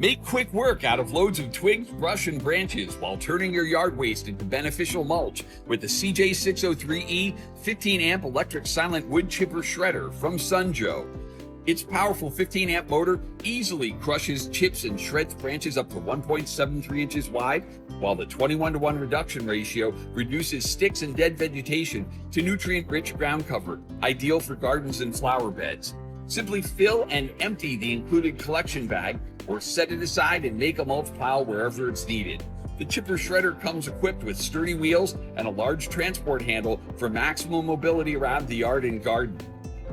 Make quick work out of loads of twigs, brush, and branches while turning your yard waste into beneficial mulch with the CJ603E 15-amp electric silent wood chipper shredder from Joe. Its powerful 15-amp motor easily crushes, chips, and shreds branches up to 1.73 inches wide, while the 21-to-1 reduction ratio reduces sticks and dead vegetation to nutrient-rich ground cover, ideal for gardens and flower beds. Simply fill and empty the included collection bag, or set it aside and make a mulch pile wherever it's needed. The chipper shredder comes equipped with sturdy wheels and a large transport handle for maximum mobility around the yard and garden.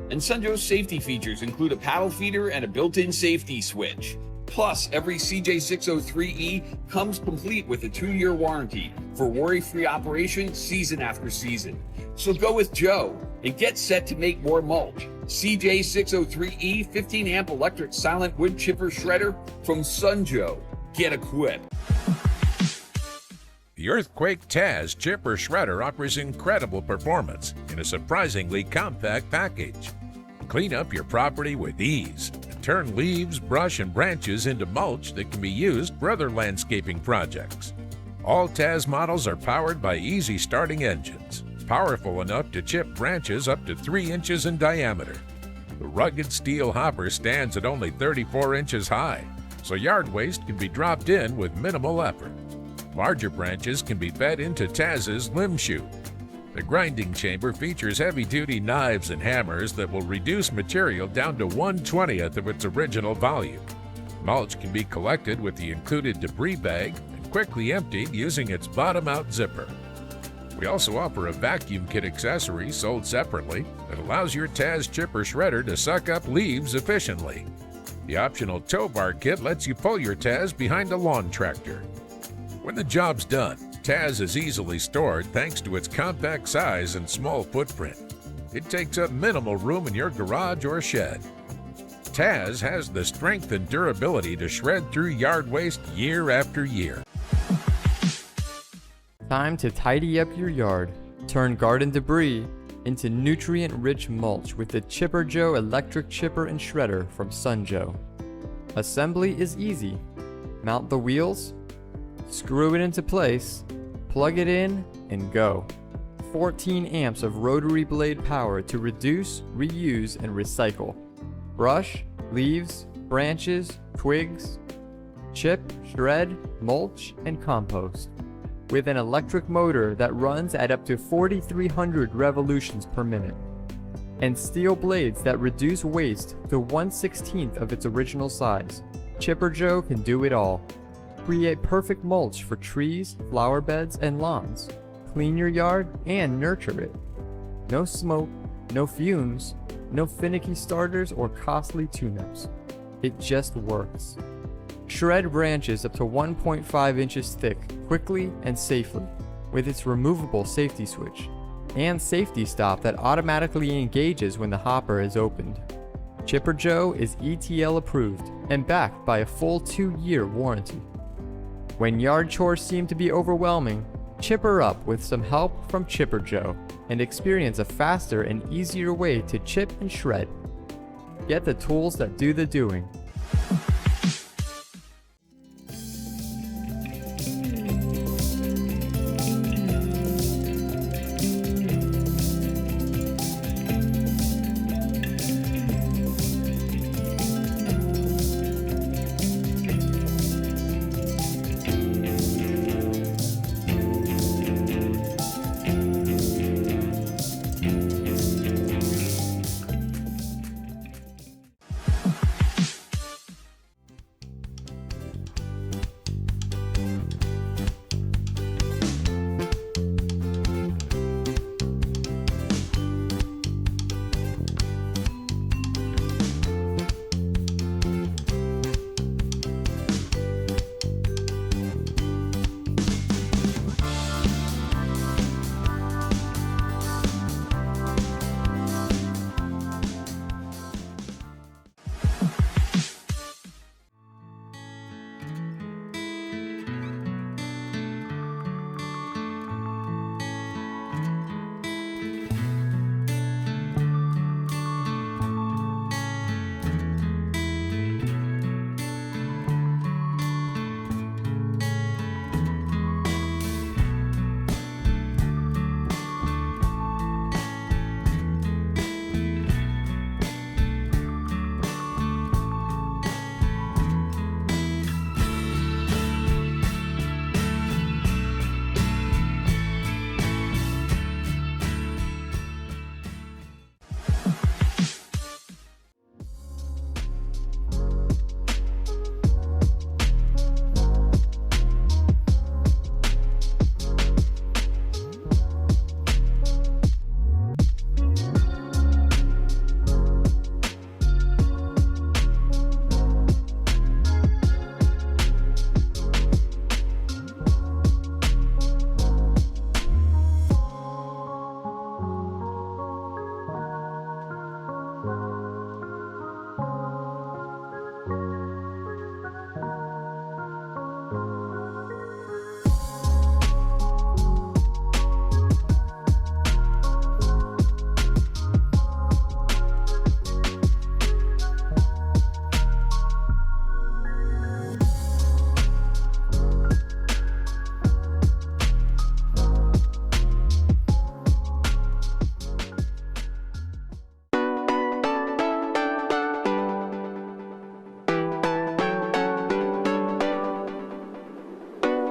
And Joe's safety features include a paddle feeder and a built-in safety switch. Plus, every CJ603E comes complete with a 2-year warranty for worry-free operation season after season. So go with Joe and get set to make more mulch. CJ603E 15-amp electric silent wood chipper shredder from Joe. Get equipped. The Earthquake Tazz chipper shredder offers incredible performance in a surprisingly compact package. Clean up your property with ease and turn leaves, brush, and branches into mulch that can be used for other landscaping projects. All Tazz models are powered by easy starting engines, powerful enough to chip branches up to 3 inches in diameter. The rugged steel hopper stands at only 34 inches high, so yard waste can be dropped in with minimal effort. Larger branches can be fed into Tazz's limb chute. The grinding chamber features heavy-duty knives and hammers that will reduce material down to 1/20th of its original volume. Mulch can be collected with the included debris bag and quickly emptied using its bottom-out zipper. We also offer a vacuum kit accessory sold separately that allows your Tazz chipper shredder to suck up leaves efficiently. The optional tow bar kit lets you pull your Tazz behind a lawn tractor. When the job's done, Tazz is easily stored thanks to its compact size and small footprint. It takes up minimal room in your garage or shed. Tazz has the strength and durability to shred through yard waste year after year. Time to tidy up your yard. Turn garden debris into nutrient-rich mulch with the Chipper Joe electric chipper and shredder from Joe. Assembly is easy. Mount the wheels, screw it into place, plug it in, and go. 14 amps of rotary blade power to reduce, reuse, and recycle. Brush, leaves, branches, twigs, chip, shred, mulch, and compost. With an electric motor that runs at up to 4,300 revolutions per minute. And steel blades that reduce waste to 1/16th of its original size. Chipper Joe can do it all. Create perfect mulch for trees, flower beds, and lawns. Clean your yard and nurture it. No smoke, no fumes, no finicky starters or costly tune-ups. It just works. Shred branches up to 1.5 inches thick quickly and safely with its removable safety switch and safety stop that automatically engages when the hopper is opened. Chipper Joe is ETL approved and backed by a full 2-year warranty. When yard chores seem to be overwhelming, chipper up with some help from Chipper Joe and experience a faster and easier way to chip and shred. Get the tools that do the doing.